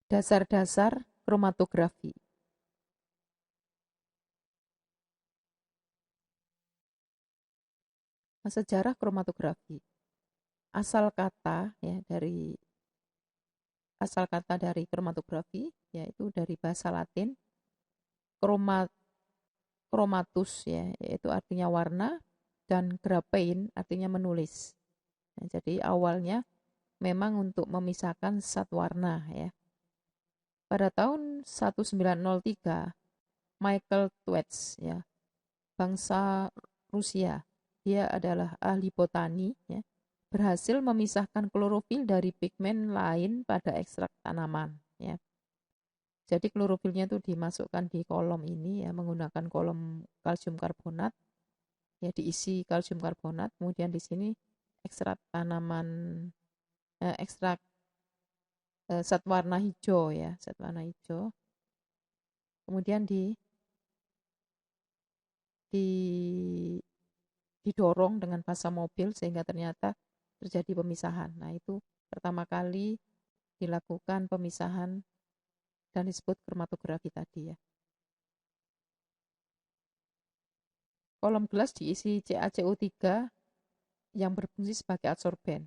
Dasar-dasar kromatografi. Sejarah kromatografi. Asal kata dari kromatografi yaitu dari bahasa Latin kroma, kromatus ya, yaitu artinya warna, dan graphein artinya menulis. Nah, jadi awalnya memang untuk memisahkan zat warna ya. Pada tahun 1903, Michael Twets ya, bangsa Rusia, dia adalah ahli botani ya, berhasil memisahkan klorofil dari pigmen lain pada ekstrak tanaman ya. Jadi klorofilnya itu dimasukkan di kolom ini ya, menggunakan kolom kalsium karbonat ya, diisi kalsium karbonat, kemudian di sini ekstrak tanaman, ekstrak zat warna hijau ya, zat warna hijau, kemudian di didorong dengan pasa mobil sehingga ternyata terjadi pemisahan. Nah, itu pertama kali dilakukan pemisahan dan disebut kromatografi tadi ya. Kolom gelas diisi CaCO3 yang berfungsi sebagai adsorben.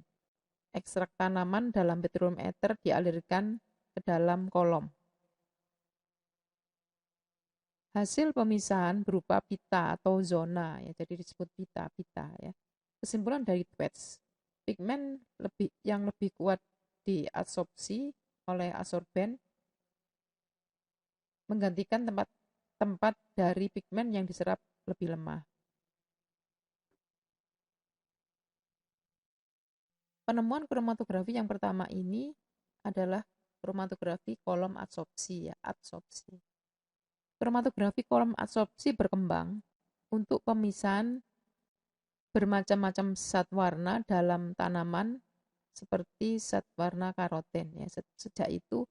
Ekstrak tanaman dalam petroleum ether dialirkan ke dalam kolom. Hasil pemisahan berupa pita atau zona ya, jadi disebut pita ya. Kesimpulan dari Twets, pigmen yang lebih kuat diabsorpsi oleh adsorben menggantikan tempat dari pigmen yang diserap lebih lemah. Penemuan kromatografi yang pertama ini adalah kromatografi kolom adsorpsi ya, adsorpsi. Kromatografi kolom adsorpsi berkembang untuk pemisahan bermacam-macam zat warna dalam tanaman seperti zat warna karoten ya. Sejak itu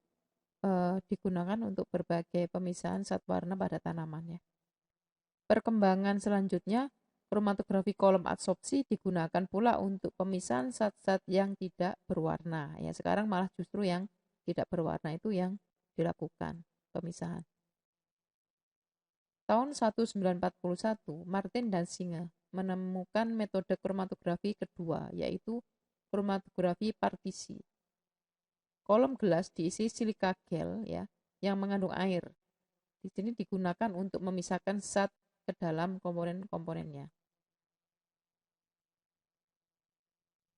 digunakan untuk berbagai pemisahan zat warna pada tanamannya. Perkembangan selanjutnya, kromatografi kolom adsorpsi digunakan pula untuk pemisahan zat-zat yang tidak berwarna ya. Sekarang malah justru yang tidak berwarna itu yang dilakukan pemisahan. Tahun 1941, Martin dan Singer menemukan metode kromatografi kedua, yaitu kromatografi partisi. Kolom gelas diisi silika gel ya, yang mengandung air. Di sini digunakan untuk memisahkan zat ke dalam komponen-komponennya.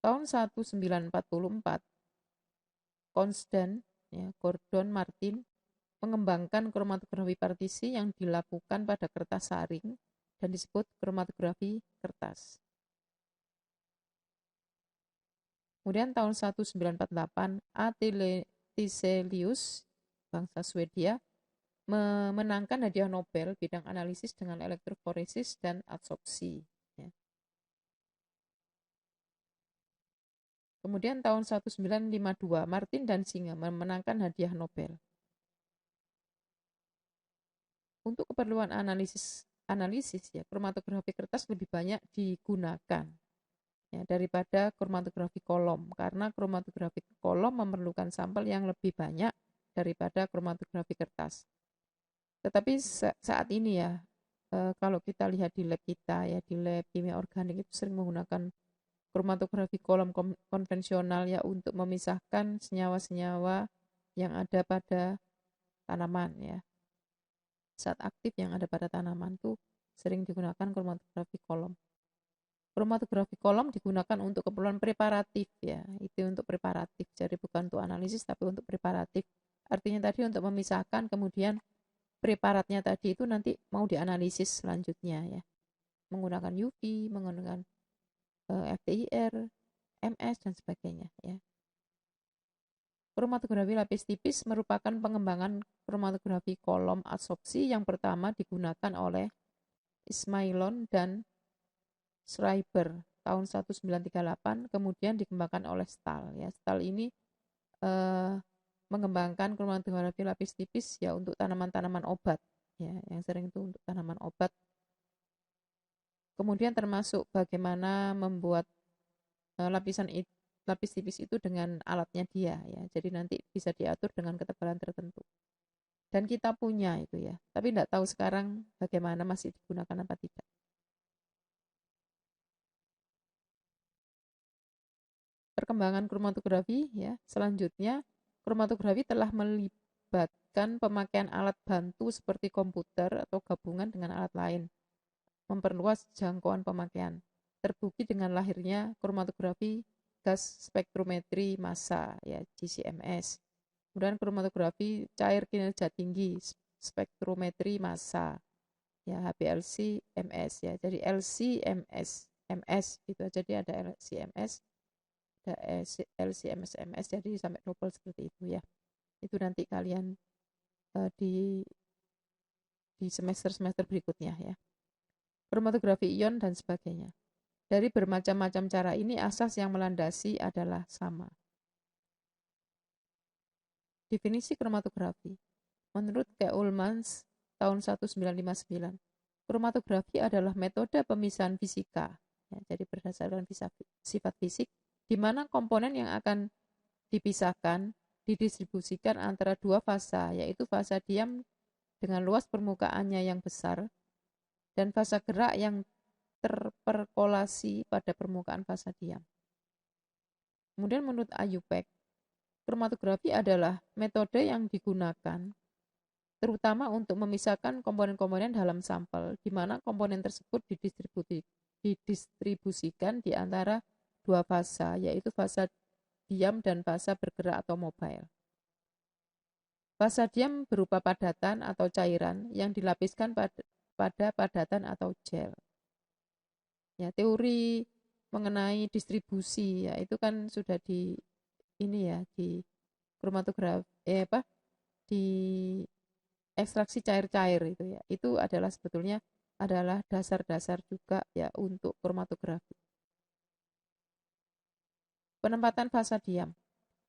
Tahun 1944, Constant ya, Gordon Martin mengembangkan kromatografi partisi yang dilakukan pada kertas saring dan disebut kromatografi kertas. Kemudian tahun 1948, A. Tiselius, bangsa Swedia, memenangkan hadiah Nobel bidang analisis dengan elektroforesis dan adsorpsi. Ya. Kemudian tahun 1952, Martin dan Singer memenangkan hadiah Nobel. Untuk keperluan analisis ya, kromatografi kertas lebih banyak digunakan ya, daripada kromatografi kolom, karena kromatografi kolom memerlukan sampel yang lebih banyak daripada kromatografi kertas. Tetapi saat ini ya, kalau kita lihat di lab kita ya, di lab kimia organik itu sering menggunakan kromatografi kolom konvensional ya, untuk memisahkan senyawa-senyawa yang ada pada tanaman ya. Zat aktif yang ada pada tanaman tuh sering digunakan kromatografi kolom. Kromatografi kolom digunakan untuk keperluan preparatif ya, itu untuk preparatif, jadi bukan untuk analisis tapi untuk preparatif. Artinya tadi untuk memisahkan, kemudian preparatnya tadi itu nanti mau dianalisis selanjutnya ya, menggunakan UV, menggunakan FTIR, MS dan sebagainya ya. Kromatografi lapis tipis merupakan pengembangan kromatografi kolom adsorpsi yang pertama digunakan oleh Ismailon dan Schreiber tahun 1938, kemudian dikembangkan oleh Stahl ya. Stahl ini mengembangkan kromatografi lapis tipis ya untuk tanaman-tanaman obat ya, yang sering itu untuk tanaman obat. Kemudian termasuk bagaimana membuat lapisan lapis tipis itu dengan alatnya dia ya. Jadi nanti bisa diatur dengan ketebalan tertentu. Dan kita punya itu ya. Tapi tidak tahu sekarang bagaimana masih digunakan apa tidak. Perkembangan kromatografi ya. Selanjutnya, kromatografi telah melibatkan pemakaian alat bantu seperti komputer atau gabungan dengan alat lain, memperluas jangkauan pemakaian. Terbukti dengan lahirnya kromatografi gas spektrometri massa ya, GCMS. Kemudian kromatografi cair kinerja tinggi, spektrometri massa ya, HPLC MS ya. Jadi LCMS MS gitu. Jadi ada LCMS, ada LCMS MS, jadi sampai double seperti itu ya. Itu nanti kalian di semester-semester berikutnya ya. Kromatografi ion dan sebagainya. Dari bermacam-macam cara ini, asas yang melandasi adalah sama. Definisi kromatografi. Menurut K. Ullmans tahun 1959, kromatografi adalah metode pemisahan fisika, ya, jadi berdasarkan sifat fisik, di mana komponen yang akan dipisahkan didistribusikan antara dua fasa, yaitu fasa diam dengan luas permukaannya yang besar dan fasa gerak yang terperkolasi pada permukaan fasa diam. Kemudian menurut Ayupek, kromatografi adalah metode yang digunakan terutama untuk memisahkan komponen-komponen dalam sampel, di mana komponen tersebut didistribusikan di antara dua fasa, yaitu fasa diam dan fasa bergerak atau mobile. Fasa diam berupa padatan atau cairan yang dilapiskan pada padatan atau gel. Ya, teori mengenai distribusi ya itu kan sudah di kromatografi di ekstraksi cair-cair itu ya. Itu adalah sebetulnya adalah dasar-dasar juga ya untuk kromatografi. Penempatan fasa diam.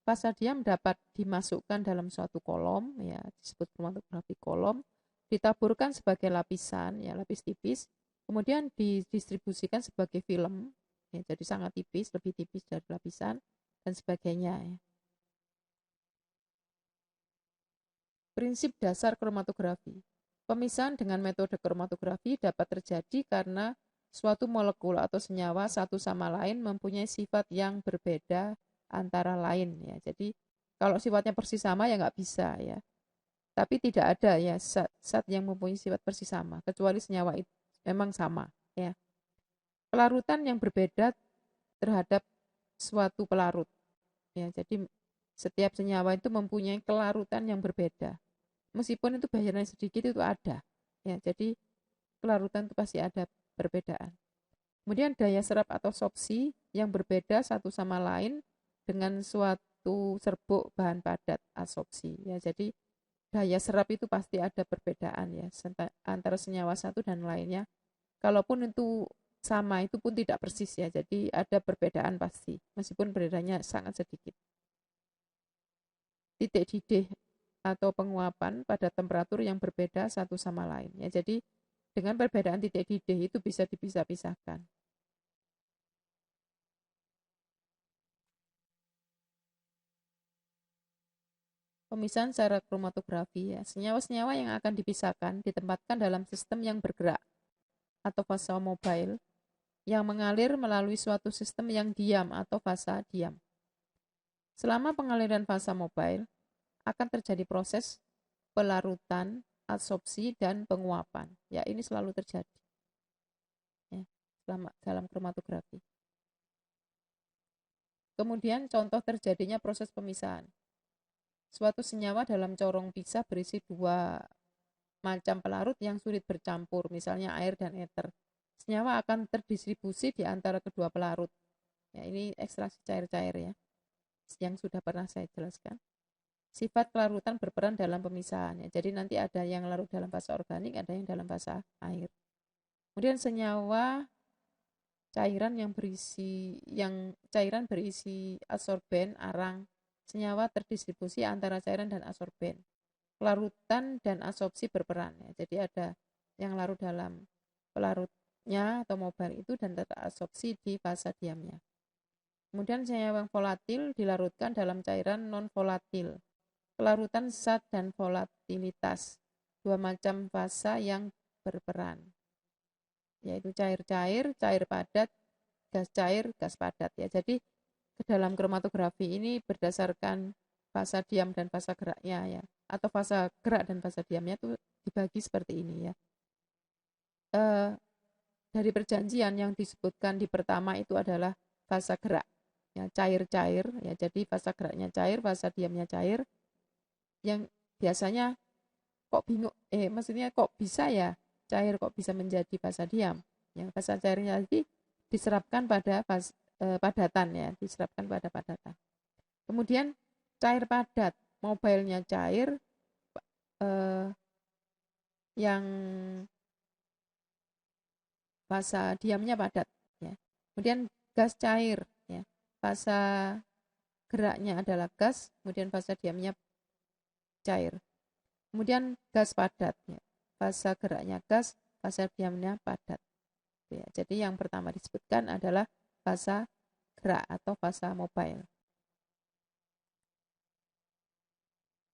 Fasa diam dapat dimasukkan dalam suatu kolom ya, disebut kromatografi kolom, ditaburkan sebagai lapisan ya, lapis tipis, kemudian didistribusikan sebagai film ya, jadi sangat tipis, lebih tipis dari lapisan dan sebagainya ya. Prinsip dasar kromatografi. Pemisahan dengan metode kromatografi dapat terjadi karena suatu molekul atau senyawa satu sama lain mempunyai sifat yang berbeda antara lain ya. Jadi kalau sifatnya persis sama ya nggak bisa ya. Tapi tidak ada ya zat yang mempunyai sifat persis sama kecuali senyawa itu memang sama ya. Kelarutan yang berbeda terhadap suatu pelarut ya. Jadi setiap senyawa itu mempunyai kelarutan yang berbeda. Meskipun itu bayarannya sedikit itu ada. Ya, jadi kelarutan itu pasti ada perbedaan. Kemudian daya serap atau sorpsi yang berbeda satu sama lain dengan suatu serbuk bahan padat adsorpsi. Ya, jadi daya serap itu pasti ada perbedaan ya antara senyawa satu dan lainnya. Kalaupun itu sama itu pun tidak persis ya. Jadi ada perbedaan pasti meskipun perbedaannya sangat sedikit. Titik didih atau penguapan pada temperatur yang berbeda satu sama lain. Ya, jadi dengan perbedaan titik didih itu bisa dipisah-pisahkan. Pemisahan secara kromatografi ya. Senyawa-senyawa yang akan dipisahkan ditempatkan dalam sistem yang bergerak atau fasa mobile yang mengalir melalui suatu sistem yang diam atau fasa diam. Selama pengaliran fasa mobile, akan terjadi proses pelarutan, adsorpsi, dan penguapan. Ya, ini selalu terjadi ya, dalam kromatografi. Kemudian contoh terjadinya proses pemisahan. Suatu senyawa dalam corong pisah berisi dua macam pelarut yang sulit bercampur, misalnya air dan ether. Senyawa akan terdistribusi di antara kedua pelarut. Ya, ini ekstraksi cair-cair ya, yang sudah pernah saya jelaskan. Sifat kelarutan berperan dalam pemisahan. Ya. Jadi nanti ada yang larut dalam fasa organik, ada yang dalam fasa air. Kemudian senyawa cairan berisi adsorben, arang, senyawa terdistribusi antara cairan dan adsorben. Kelarutan dan adsorpsi berperan. Ya. Jadi ada yang larut dalam pelarutnya atau mobile itu dan terabsorpsi di fasa diamnya. Kemudian senyawa yang volatil dilarutkan dalam cairan non-volatil. Kelarutan zat dan volatilitas, dua macam fasa yang berperan, yaitu cair-cair, cair padat, gas cair, gas padat ya. Jadi ke dalam kromatografi ini berdasarkan fasa diam dan fasa geraknya ya, atau fasa gerak dan fasa diamnya itu dibagi seperti ini ya. Dari perjanjian yang disebutkan di pertama itu adalah fasa gerak ya, cair-cair ya. Jadi fasa geraknya cair, fasa diamnya cair. Yang biasanya kok bingung, maksudnya kok bisa ya cair kok bisa menjadi fasa diam. Yang fasa cairnya tadi diserapkan pada padatan ya, diserapkan pada padatan. Kemudian cair padat, mobilenya cair, yang fasa diamnya padat ya. Kemudian gas cair ya, fasa geraknya adalah gas, kemudian fasa diamnya cair. Kemudian gas padat ya, fasa geraknya gas, fasa diamnya padat ya. Jadi yang pertama disebutkan adalah fasa gerak atau fasa mobile.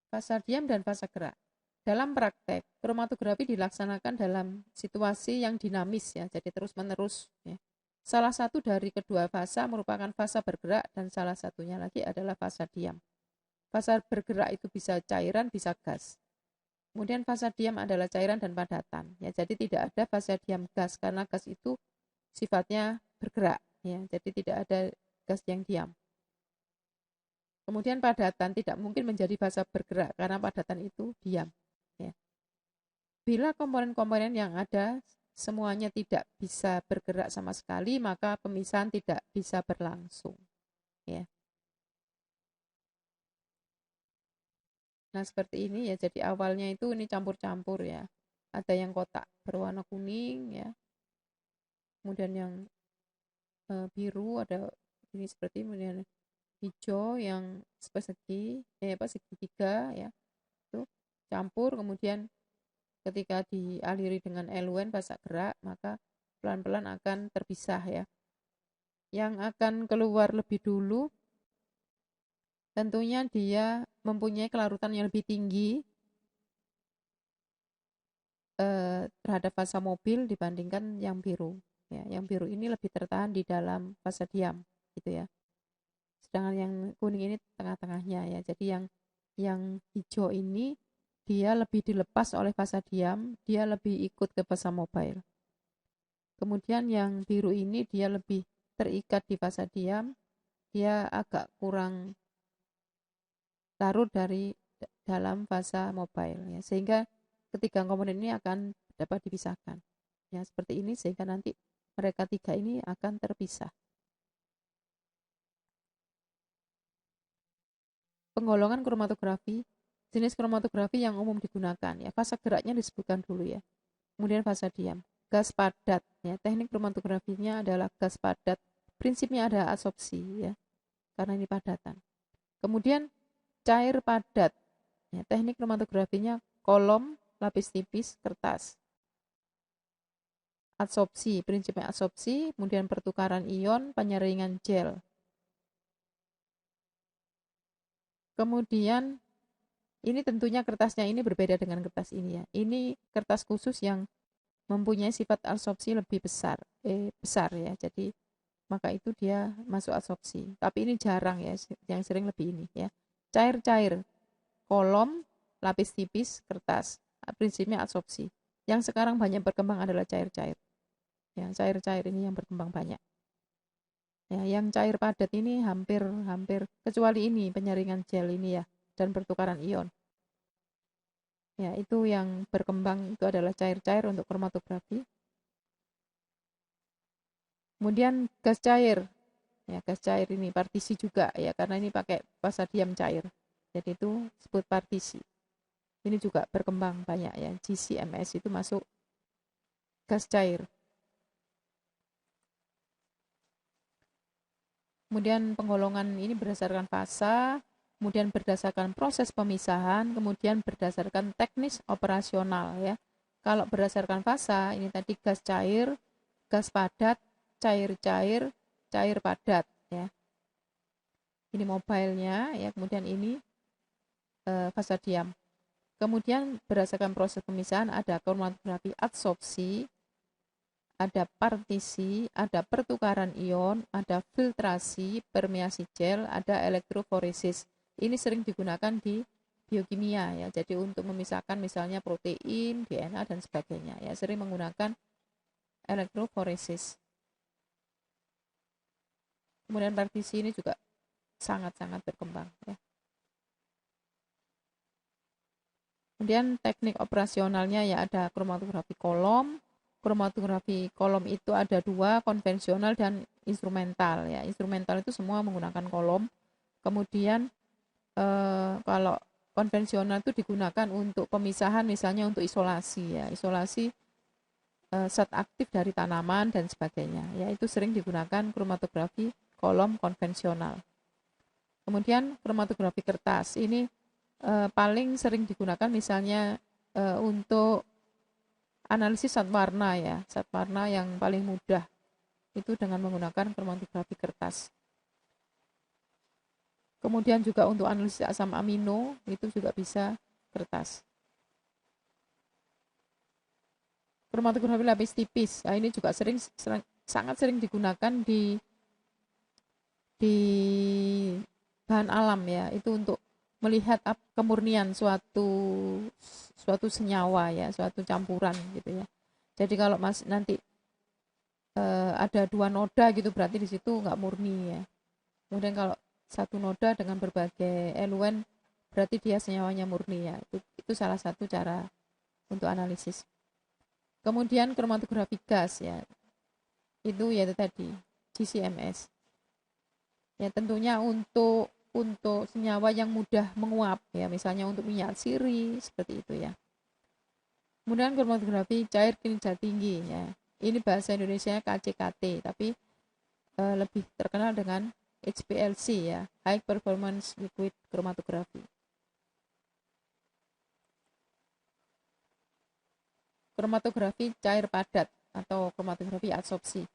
Fasa diam dan fasa gerak. Dalam praktek, kromatografi dilaksanakan dalam situasi yang dinamis ya, jadi terus-menerus ya. Salah satu dari kedua fasa merupakan fasa bergerak dan salah satunya lagi adalah fasa diam. Fasa bergerak itu bisa cairan, bisa gas. Kemudian fasa diam adalah cairan dan padatan ya, jadi tidak ada fasa diam gas karena gas itu sifatnya bergerak ya, jadi tidak ada gas yang diam. Kemudian padatan tidak mungkin menjadi fasa bergerak karena padatan itu diam. Ya. Bila komponen-komponen yang ada semuanya tidak bisa bergerak sama sekali, maka pemisahan tidak bisa berlangsung. Ya. Nah seperti ini ya, jadi awalnya itu ini campur-campur ya. Ada yang kotak berwarna kuning ya, kemudian yang biru ada ini seperti kemudian hijau yang persegi, segitiga ya, itu campur. Kemudian ketika dialiri dengan eluen fasa gerak, maka pelan-pelan akan terpisah ya. Yang akan keluar lebih dulu tentunya dia mempunyai kelarutan yang lebih tinggi terhadap fasa mobil dibandingkan yang biru. Ya, yang biru ini lebih tertahan di dalam fasa diam, gitu ya. Sedangkan yang kuning ini tengah-tengahnya ya. Jadi yang hijau ini dia lebih dilepas oleh fasa diam, dia lebih ikut ke fasa mobile. Kemudian yang biru ini dia lebih terikat di fasa diam, dia agak kurang larut dari dalam fasa mobile ya. Sehingga ketiga komponen ini akan dapat dipisahkan. Ya, seperti ini sehingga nanti mereka tiga ini akan terpisah. Penggolongan kromatografi, jenis kromatografi yang umum digunakan ya. Fasa geraknya disebutkan dulu ya. Kemudian fasa diam. Gas padat ya. Teknik kromatografinya adalah gas padat. Prinsipnya ada adsorpsi ya. Karena ini padatan. Kemudian cair padat. Ya, teknik kromatografinya kolom, lapis tipis, kertas. Adsorpsi, prinsipnya adsorpsi, kemudian pertukaran ion, penyaringan gel. Kemudian ini tentunya kertasnya ini berbeda dengan kertas ini ya. Ini kertas khusus yang mempunyai sifat adsorpsi lebih besar ya. Jadi maka itu dia masuk adsorpsi. Tapi ini jarang ya, yang sering lebih ini ya. Cair-cair, kolom, lapis tipis, kertas. Prinsipnya adsorpsi. Yang sekarang banyak berkembang adalah cair-cair. Ya, cair-cair ini yang berkembang banyak. Ya, yang cair padat ini hampir kecuali ini penyaringan gel ini ya dan pertukaran ion. Ya, itu yang berkembang itu adalah cair-cair untuk kromatografi. Kemudian gas cair. Ya, gas cair ini partisi juga ya karena ini pakai fasa diam cair. Jadi itu disebut partisi. Ini juga berkembang banyak ya. GCMS itu masuk gas cair. Kemudian penggolongan ini berdasarkan fasa, kemudian berdasarkan proses pemisahan, kemudian berdasarkan teknis operasional ya. Kalau berdasarkan fasa, ini tadi gas padat, cair-cair, cair padat ya. Ini mobile-nya ya, kemudian ini fasa diam. Kemudian berdasarkan proses pemisahan ada kromatografi adsorpsi, ada partisi, ada pertukaran ion, ada filtrasi, permeasi gel, ada elektroforesis. Ini sering digunakan di biokimia ya. Jadi untuk memisahkan misalnya protein, DNA dan sebagainya ya, sering menggunakan elektroforesis. Kemudian partisi ini juga sangat-sangat berkembang ya. Kemudian teknik operasionalnya ya ada kromatografi kolom. Kromatografi kolom itu ada dua, konvensional dan instrumental ya. Instrumental itu semua menggunakan kolom. Kemudian kalau konvensional itu digunakan untuk pemisahan misalnya untuk isolasi ya. Isolasi zat aktif dari tanaman dan sebagainya ya, itu sering digunakan kromatografi kolom konvensional. Kemudian kromatografi kertas ini paling sering digunakan misalnya untuk analisis zat warna ya, zat warna yang paling mudah itu dengan menggunakan kromatografi kertas. Kemudian juga untuk analisis asam amino itu juga bisa kertas. Kromatografi lapis tipis, nah ini juga sangat sering digunakan di bahan alam ya, itu untuk melihat kemurnian suatu senyawa ya, suatu campuran gitu ya. Jadi kalau nanti ada dua noda gitu berarti di situ nggak murni ya. Kemudian kalau satu noda dengan berbagai eluen berarti dia senyawanya murni ya. Itu salah satu cara untuk analisis. Kemudian kromatografi gas ya. Itu ya tadi GCMS. Ya tentunya untuk senyawa yang mudah menguap ya, misalnya untuk minyak sirih seperti itu ya. Kemudian kromatografi cair kinerja tinggi ya. Ini bahasa Indonesia KCKT, tapi lebih terkenal dengan HPLC ya, High Performance Liquid Chromatography. Kromatografi cair padat atau kromatografi adsorpsi.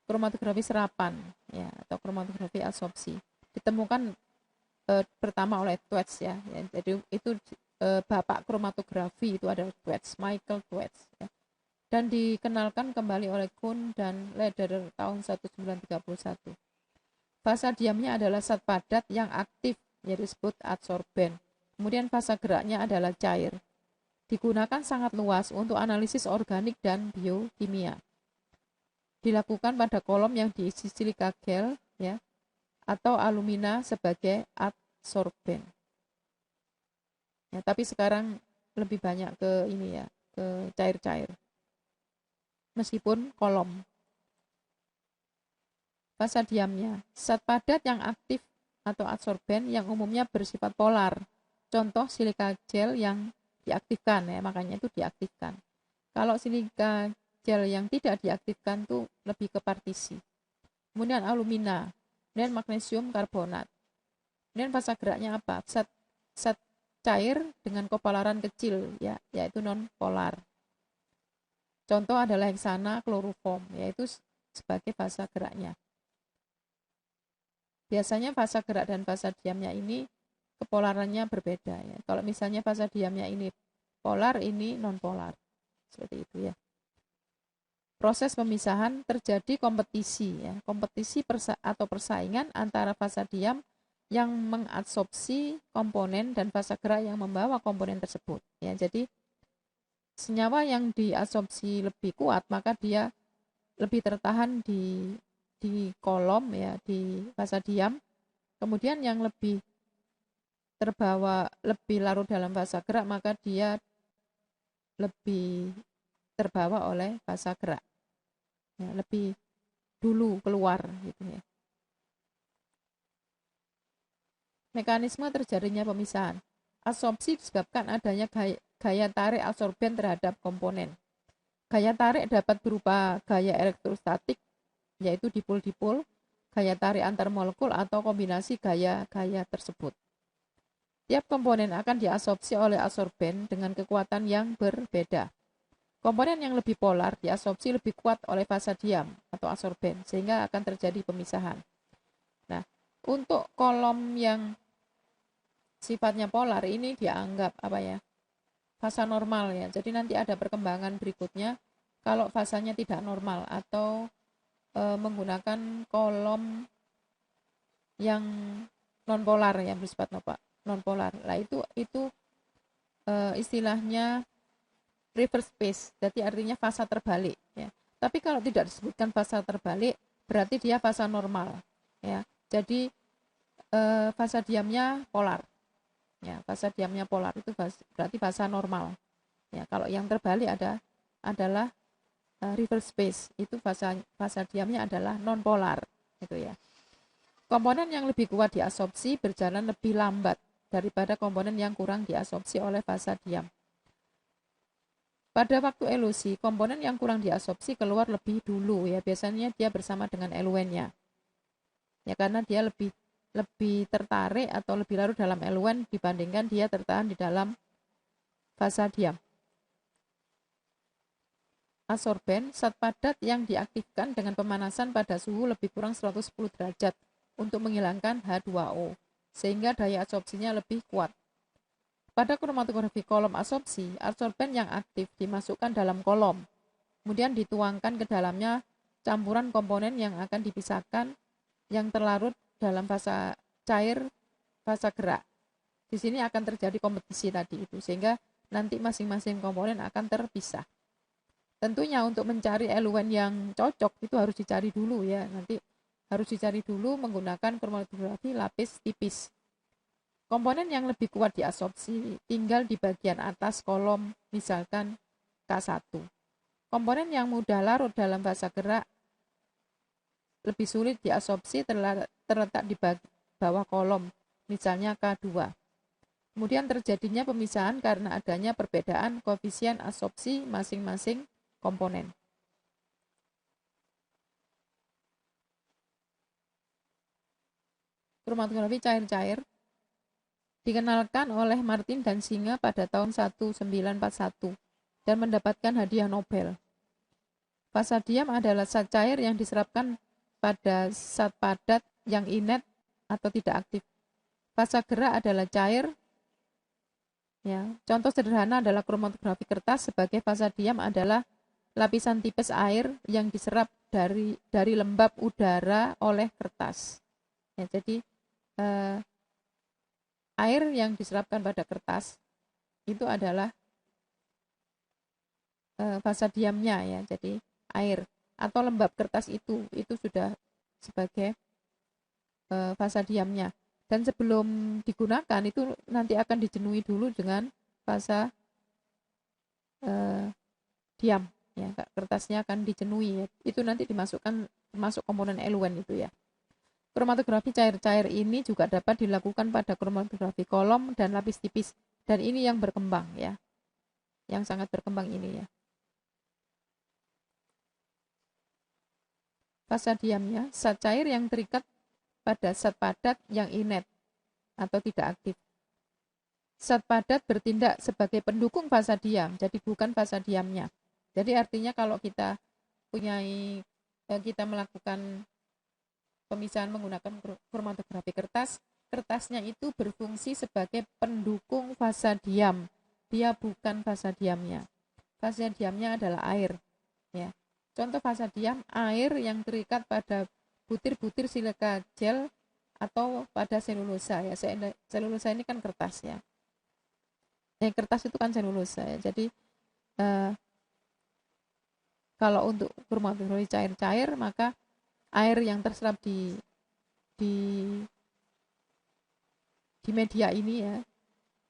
Kromatografi serapan ya, atau kromatografi adsorpsi ditemukan pertama oleh Thwaites ya. Jadi itu bapak kromatografi itu adalah Thwaites, Michael Thwaites ya. Dan dikenalkan kembali oleh Kuhn dan Lederer tahun 1931. Fasa diamnya adalah zat padat yang aktif, yang disebut adsorben. Kemudian fasa geraknya adalah cair. Digunakan sangat luas untuk analisis organik dan biokimia. Dilakukan pada kolom yang diisi silika gel ya, atau alumina sebagai adsorben. Ya, tapi sekarang lebih banyak ke ini ya, ke cair-cair. Meskipun kolom. Fasa diamnya, zat padat yang aktif atau adsorben yang umumnya bersifat polar. Contoh silika gel yang diaktifkan ya, makanya itu diaktifkan. Kalau silika gel yang tidak diaktifkan tuh lebih ke partisi. Kemudian alumina, kemudian magnesium karbonat. Kemudian fasa geraknya apa? Zat cair dengan kopolaran kecil ya, yaitu non polar. Contoh adalah heksana kloroform, yaitu sebagai fasa geraknya. Biasanya fasa gerak dan fasa diamnya ini kepolarannya berbeda ya. Kalau misalnya fasa diamnya ini polar, ini non polar. Seperti itu ya. Proses pemisahan terjadi kompetisi ya, kompetisi atau persaingan antara fasa diam yang mengadsorpsi komponen dan fasa gerak yang membawa komponen tersebut ya. Jadi senyawa yang diadsorpsi lebih kuat maka dia lebih tertahan di kolom ya, di fasa diam. Kemudian yang lebih terbawa, lebih larut dalam fasa gerak maka dia lebih terbawa oleh fasa gerak. Ya, lebih dulu keluar gitu ya. Mekanisme terjadinya pemisahan. Adsorpsi disebabkan adanya gaya tarik adsorben terhadap komponen. Gaya tarik dapat berupa gaya elektrostatik, yaitu dipol-dipol, gaya tarik antar molekul atau kombinasi gaya-gaya tersebut. Tiap komponen akan diadsorpsi oleh adsorben dengan kekuatan yang berbeda. Komponen yang lebih polar diadsorpsi lebih kuat oleh fasa diam atau adsorben, sehingga akan terjadi pemisahan. Nah, Untuk kolom yang sifatnya polar ini dianggap fasa normal ya. Jadi nanti ada perkembangan berikutnya kalau fasanya tidak normal atau menggunakan kolom yang non polar ya, bersifat non polar. Nah, itu istilahnya reverse phase. Jadi artinya fasa terbalik ya. Tapi kalau tidak disebutkan fasa terbalik, berarti dia fasa normal ya. Jadi fasa diamnya polar. Ya, fasa diamnya polar itu berarti fasa normal. Ya, kalau yang terbalik adalah reverse phase. Itu fasa diamnya adalah non polar gitu ya. Komponen yang lebih kuat diabsorpsi berjalan lebih lambat daripada komponen yang kurang diabsorpsi oleh fasa diam. Pada waktu elusi, komponen yang kurang diabsorpsi keluar lebih dulu ya. Biasanya dia bersama dengan eluennya. Ya, karena dia lebih tertarik atau lebih larut dalam eluen dibandingkan dia tertahan di dalam fasa diam. Adsorben, zat padat yang diaktifkan dengan pemanasan pada suhu lebih kurang 110 derajat untuk menghilangkan H2O, sehingga daya absorpsinya lebih kuat. Pada kromatografi kolom absorpsi, adsorben yang aktif dimasukkan dalam kolom, kemudian dituangkan ke dalamnya campuran komponen yang akan dipisahkan yang terlarut dalam fasa cair, fasa gerak. Di sini akan terjadi kompetisi tadi itu, sehingga nanti masing-masing komponen akan terpisah. Tentunya untuk mencari eluen yang cocok itu harus dicari dulu ya. Nanti harus dicari dulu menggunakan kromatografi lapis tipis. Komponen yang lebih kuat diabsorpsi tinggal di bagian atas kolom, misalkan K1. Komponen yang mudah larut dalam fasa gerak lebih sulit diabsorpsi terletak di bawah kolom, misalnya K2. Kemudian terjadinya pemisahan karena adanya perbedaan koefisien absorpsi masing-masing komponen. Kromatografi cair-cair dikenalkan oleh Martin dan Singer pada tahun 1941 dan mendapatkan hadiah Nobel. Fasa diam adalah zat cair yang diserapkan pada zat padat yang inet atau tidak aktif. Fasa gerak adalah cair. Ya, contoh sederhana adalah kromatografi kertas sebagai fasa diam adalah lapisan tipis air yang diserap dari lembab udara oleh kertas. Ya, jadi air yang diserapkan pada kertas itu adalah fasa diamnya ya. Jadi air atau lembab kertas itu sudah sebagai fasa diamnya. Dan sebelum digunakan itu nanti akan dijenuhi dulu dengan fasa diam. Ya, kertasnya akan dijenuhi ya. Itu nanti dimasukkan termasuk komponen eluen itu ya. Kromatografi cair-cair ini juga dapat dilakukan pada kromatografi kolom dan lapis tipis, dan ini yang berkembang ya. Yang sangat berkembang ini ya. Fasa diamnya zat cair yang terikat pada zat padat yang inet atau tidak aktif. Zat padat bertindak sebagai pendukung fasa diam, jadi bukan fasa diamnya. Jadi artinya kalau kita melakukan pemisahan menggunakan kromatografi kertas, kertasnya itu berfungsi sebagai pendukung fasa diam. Dia bukan fasa diamnya. Fasa diamnya adalah air. Ya. Contoh fasa diam, air yang terikat pada butir-butir silika gel atau pada selulosa ya. Selulosa ini kan kertas ya. Kertas itu kan selulosa ya. Jadi kalau untuk kromatografi cair-cair maka air yang terserap di media ini ya,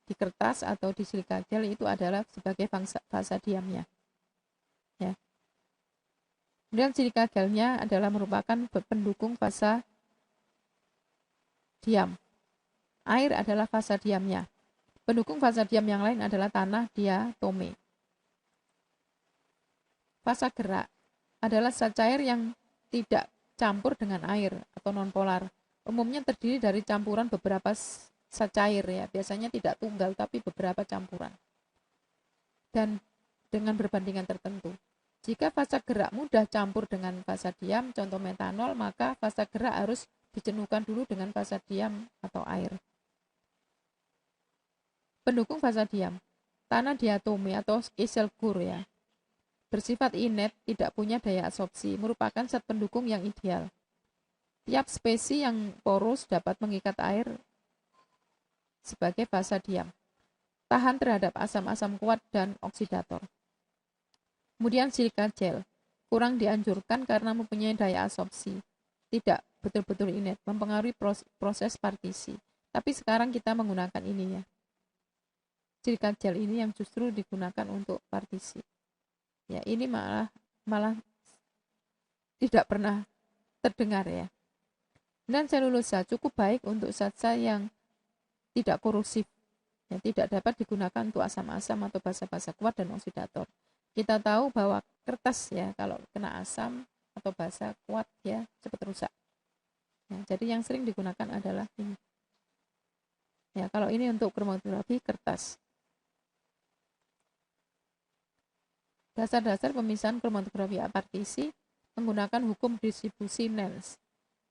di kertas atau di silika gel itu adalah sebagai fasa diamnya. Ya. Kemudian silika gelnya adalah merupakan pendukung fasa diam. Air adalah fasa diamnya. Pendukung fasa diam yang lain adalah tanah diatome. Fasa gerak adalah zat cair yang tidak campur dengan air atau nonpolar. Umumnya terdiri dari campuran beberapa zat cair ya, biasanya tidak tunggal tapi beberapa campuran. Dan dengan perbandingan tertentu. Jika fasa gerak mudah campur dengan fasa diam, contoh metanol, maka fasa gerak harus dijenuhkan dulu dengan fasa diam atau air. Pendukung fasa diam, tanah diatomi atau Kieselguhr ya, bersifat inert, tidak punya daya absorpsi, merupakan zat pendukung yang ideal. Tiap spesies yang porus dapat mengikat air sebagai fasa diam, tahan terhadap asam-asam kuat dan oksidator. Kemudian silika gel, kurang dianjurkan karena mempunyai daya absorpsi, tidak betul-betul inert, mempengaruhi proses partisi. Tapi sekarang kita menggunakan ini ya. Silika gel ini yang justru digunakan untuk partisi. Ya, ini malah tidak pernah terdengar ya. Dan selulosa cukup baik untuk zat-zat yang tidak korosif, ya, tidak dapat digunakan untuk asam-asam atau basa-basa kuat dan oksidator. Kita tahu bahwa kertas ya kalau kena asam atau basa kuat ya cepat rusak. Ya, jadi yang sering digunakan adalah ini. Ya, kalau ini untuk kromatografi kertas. Dasar-dasar pemisahan kromatografi apartisi menggunakan hukum distribusi Nernst.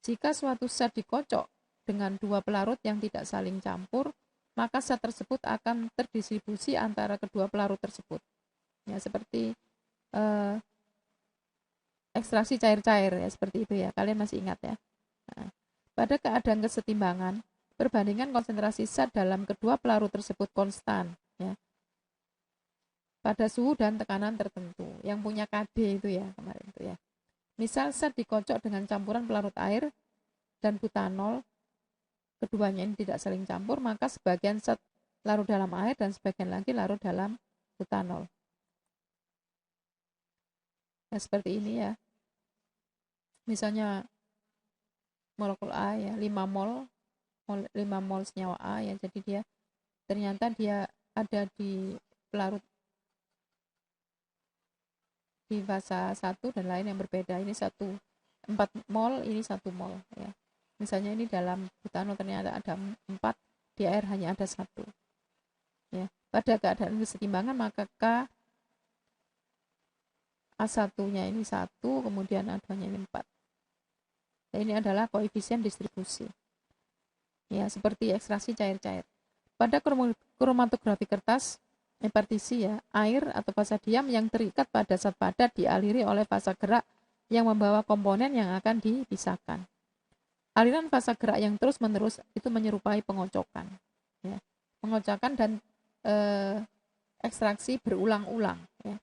Jika suatu zat dikocok dengan dua pelarut yang tidak saling campur, maka zat tersebut akan terdistribusi antara kedua pelarut tersebut. Ya, seperti ekstraksi cair-cair ya, seperti itu ya. Kalian masih ingat ya. Nah, pada keadaan kesetimbangan, perbandingan konsentrasi zat dalam kedua pelarut tersebut konstan ya, pada suhu dan tekanan tertentu. Yang punya KD itu ya kemarin itu ya. Misal zat dikocok dengan campuran pelarut air dan butanol, keduanya ini tidak saling campur, maka sebagian zat larut dalam air dan sebagian lagi larut dalam butanol. Nah, seperti ini ya. Misalnya molekul A ya, 5 mol senyawa A ya. Jadi dia ternyata dia ada di pelarut di fasa 1 dan lain yang berbeda. Ini 4 mol, ini 1 mol ya. Misalnya ini dalam butanol ternyata ada 4, di air hanya ada 1. Ya. Pada keadaan kesetimbangan maka K A1-nya ini 1, kemudian A2-nya ini 4. Dan ini adalah koefisien distribusi. Ya, seperti ekstraksi cair-cair. Pada kromatografi kertas, partisi ya, air atau fasa diam yang terikat pada zat padat dialiri oleh fasa gerak yang membawa komponen yang akan dipisahkan. Aliran fasa gerak yang terus-menerus itu menyerupai pengocokan. Ya. Pengocokan dan ekstraksi berulang-ulang. Ya.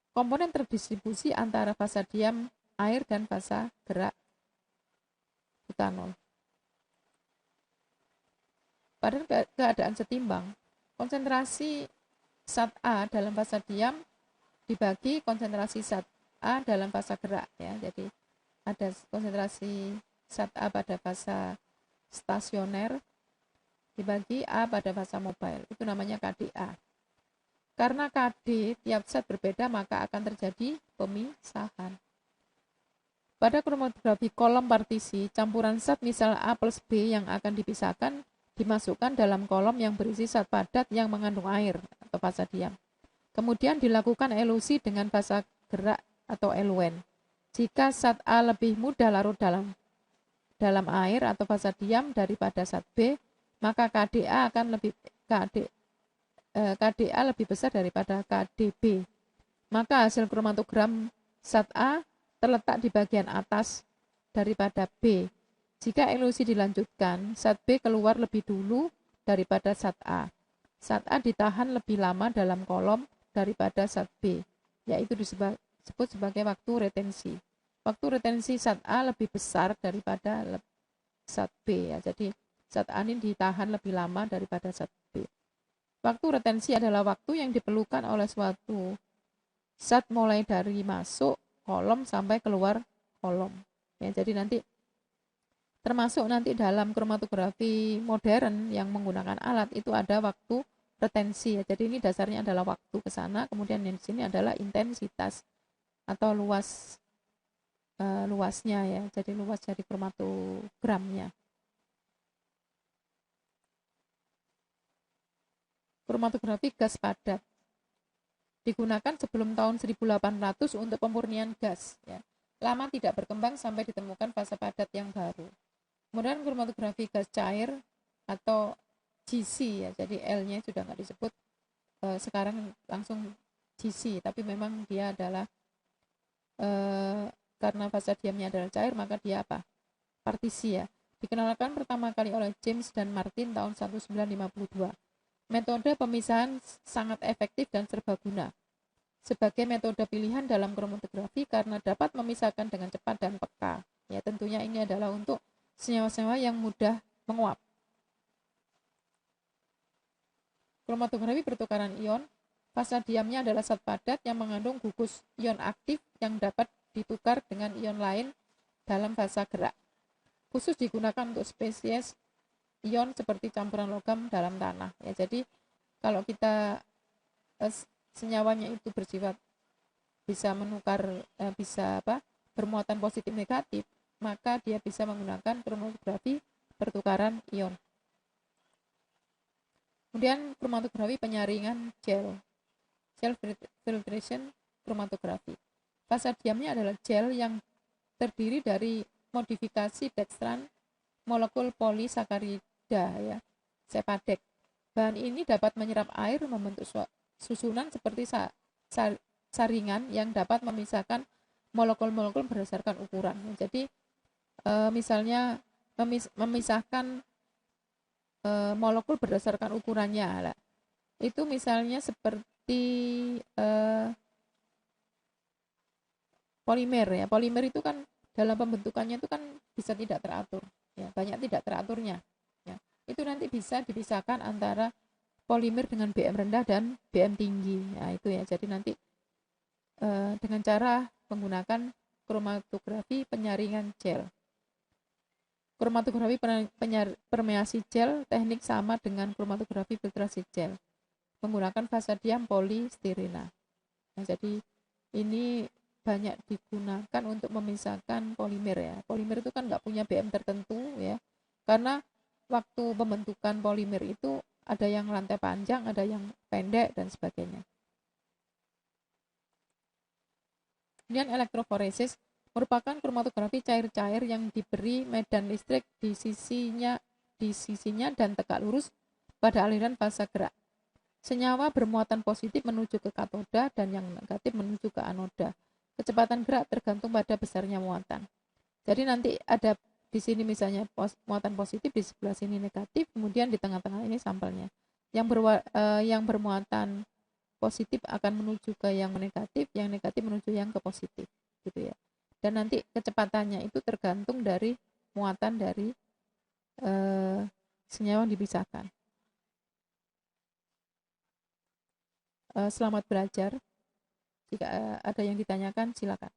Komponen terdistribusi antara fasa diam air dan fasa gerak butanol. Pada keadaan setimbang, konsentrasi zat A dalam fasa diam dibagi konsentrasi zat A dalam fasa gerak ya. Jadi ada konsentrasi zat A pada fasa stasioner dibagi A pada fasa mobile. Itu namanya KDA. Karena KD tiap zat berbeda maka akan terjadi pemisahan. Pada kromatografi kolom partisi, campuran zat misal A plus B yang akan dipisahkan dimasukkan dalam kolom yang berisi zat padat yang mengandung air atau fasa diam. Kemudian dilakukan elusi dengan fasa gerak atau eluen. Jika zat A lebih mudah larut dalam air atau fasa diam daripada zat B, maka KDA lebih besar daripada KDB. Maka hasil kromatogram zat A terletak di bagian atas daripada B. Jika elusi dilanjutkan, zat B keluar lebih dulu daripada zat A. Zat A ditahan lebih lama dalam kolom daripada zat B, yaitu disebut sebagai waktu retensi. Waktu retensi zat A lebih besar daripada zat B ya. Jadi zat A ini ditahan lebih lama daripada zat B. Waktu retensi adalah waktu yang diperlukan oleh suatu zat mulai dari masuk kolom sampai keluar kolom. Ya, jadi nanti termasuk nanti dalam kromatografi modern yang menggunakan alat itu ada waktu retensi ya. Jadi ini dasarnya adalah waktu ke sana, kemudian di sini adalah intensitas atau luasnya ya. Jadi luas dari kromatogramnya. Kromatografi gas padat digunakan sebelum tahun 1800 untuk pemurnian gas ya. Lama tidak berkembang sampai ditemukan fase padat yang baru. Kemudian kromatografi gas cair atau GC ya, jadi L-nya sudah nggak disebut, sekarang langsung GC, tapi memang dia adalah karena fasa diamnya adalah cair, maka dia apa? Partisi ya. Dikenalkan pertama kali oleh James dan Martin tahun 1952. Metode pemisahan sangat efektif dan serbaguna sebagai metode pilihan dalam kromatografi karena dapat memisahkan dengan cepat dan peka. Ya, tentunya ini adalah untuk senyawa-senyawa yang mudah menguap. Kromatografi pertukaran ion, fasa diamnya adalah zat padat yang mengandung gugus ion aktif yang dapat ditukar dengan ion lain dalam fasa gerak. Khusus digunakan untuk spesies ion seperti campuran logam dalam tanah. Ya, jadi kalau kita senyawanya itu bersifat bisa menukar bisa bermuatan positif negatif, maka dia bisa menggunakan kromatografi pertukaran ion. Kemudian kromatografi penyaringan gel filtration kromatografi. Fasa diamnya adalah gel yang terdiri dari modifikasi dextran molekul polisakarida ya, sepadek. Bahan ini dapat menyerap air membentuk susunan seperti saringan yang dapat memisahkan molekul-molekul berdasarkan ukuran. Jadi misalnya memisahkan molekul berdasarkan ukurannya lah. Itu misalnya seperti polimer ya. Polimer itu kan dalam pembentukannya itu kan bisa tidak teratur ya, banyak tidak teraturnya ya. Itu nanti bisa dipisahkan antara polimer dengan BM rendah dan BM tinggi. Nah, itu ya. Jadi nanti dengan cara menggunakan kromatografi penyaringan gel. Kromatografi permeasi gel teknik sama dengan kromatografi filtrasi gel menggunakan fasa diam polistirena. Nah, jadi ini banyak digunakan untuk memisahkan polimer ya. Polimer itu kan nggak punya BM tertentu ya, karena waktu pembentukan polimer itu ada yang rantai panjang, ada yang pendek dan sebagainya. Kemudian elektroforesis merupakan kromatografi cair-cair yang diberi medan listrik di sisinya dan tegak lurus pada aliran fasa gerak. Senyawa bermuatan positif menuju ke katoda dan yang negatif menuju ke anoda. Kecepatan gerak tergantung pada besarnya muatan. Jadi nanti ada di sini misalnya muatan positif, di sebelah sini negatif, kemudian di tengah-tengah ini sampelnya. Yang bermuatan positif akan menuju ke yang negatif menuju yang ke positif, gitu ya. Dan nanti kecepatannya itu tergantung dari muatan dari senyawa yang dipisahkan. Selamat belajar. Jika ada yang ditanyakan, silakan.